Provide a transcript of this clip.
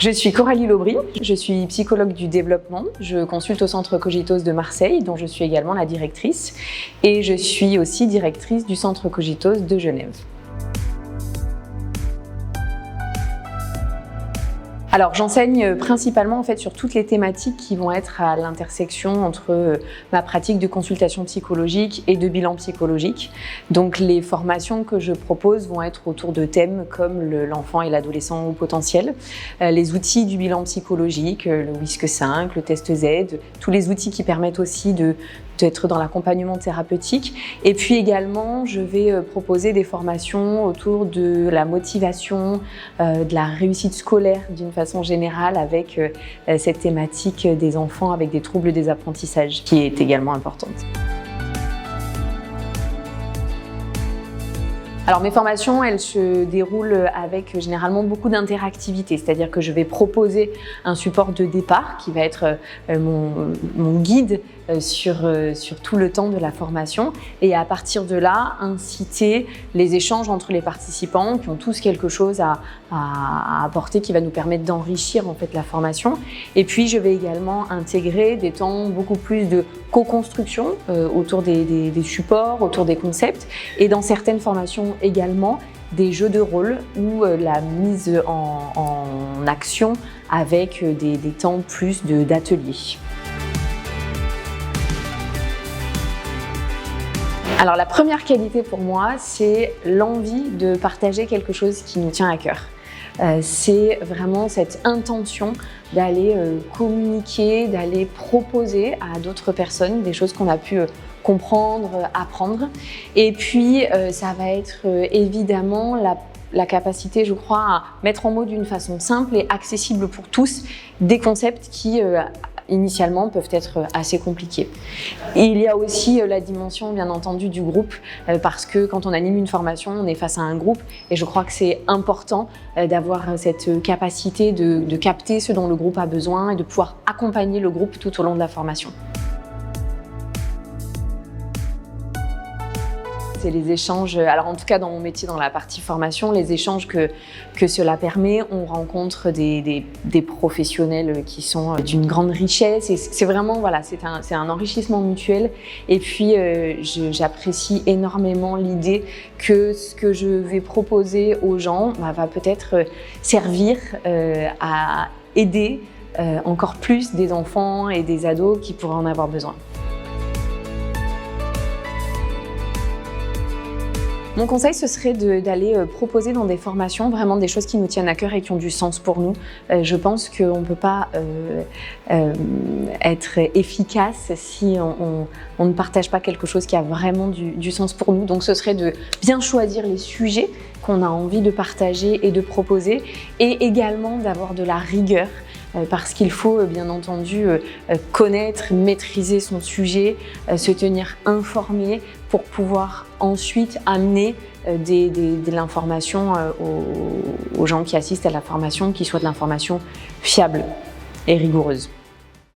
Je suis Coralie Laubry, je suis psychologue du développement. Je consulte au Centre Cogitos de Marseille, dont je suis également la directrice. Et je suis aussi directrice du Centre Cogitos de Genève. Alors j'enseigne principalement en fait sur toutes les thématiques qui vont être à l'intersection entre ma pratique de consultation psychologique et de bilan psychologique. Donc les formations que je propose vont être autour de thèmes comme l'enfant et l'adolescent au potentiel, les outils du bilan psychologique, le WISC-5, le test Z, tous les outils qui permettent aussi d'être dans l'accompagnement thérapeutique. Et puis également, je vais proposer des formations autour de la motivation, de la réussite scolaire d'une façon générale avec cette thématique des enfants avec des troubles des apprentissages qui est également importante. Alors mes formations, elles se déroulent avec généralement beaucoup d'interactivité, c'est-à-dire que je vais proposer un support de départ qui va être mon guide sur tout le temps de la formation et à partir de là, inciter les échanges entre les participants qui ont tous quelque chose à apporter qui va nous permettre d'enrichir en fait la formation. Et puis je vais également intégrer des temps beaucoup plus de co-construction autour des supports, autour des concepts et dans certaines formations également des jeux de rôle ou la mise en action avec des temps plus d'ateliers. Alors la première qualité pour moi, c'est l'envie de partager quelque chose qui nous tient à cœur. C'est vraiment cette intention d'aller communiquer, d'aller proposer à d'autres personnes des choses qu'on a pu comprendre, apprendre. Et puis ça va être évidemment la capacité, je crois, à mettre en mots d'une façon simple et accessible pour tous des concepts qui initialement peuvent être assez compliqués. Et il y a aussi la dimension bien entendu du groupe parce que quand on anime une formation, on est face à un groupe et je crois que c'est important d'avoir cette capacité de capter ce dont le groupe a besoin et de pouvoir accompagner le groupe tout au long de la formation. C'est les échanges, alors en tout cas dans mon métier, dans la partie formation, les échanges que cela permet, on rencontre des professionnels qui sont d'une grande richesse et c'est vraiment, voilà, c'est un enrichissement mutuel et puis j'apprécie énormément l'idée que ce que je vais proposer aux gens va peut-être servir à aider encore plus des enfants et des ados qui pourraient en avoir besoin. Mon conseil, ce serait d'aller proposer dans des formations vraiment des choses qui nous tiennent à cœur et qui ont du sens pour nous. Je pense qu'on ne peut pas être efficace si on ne partage pas quelque chose qui a vraiment du sens pour nous. Donc ce serait de bien choisir les sujets qu'on a envie de partager et de proposer et également d'avoir de la rigueur. Parce qu'il faut bien entendu connaître, maîtriser son sujet, se tenir informé pour pouvoir ensuite amener de l'information aux gens qui assistent à la formation, qui soit de l'information fiable et rigoureuse.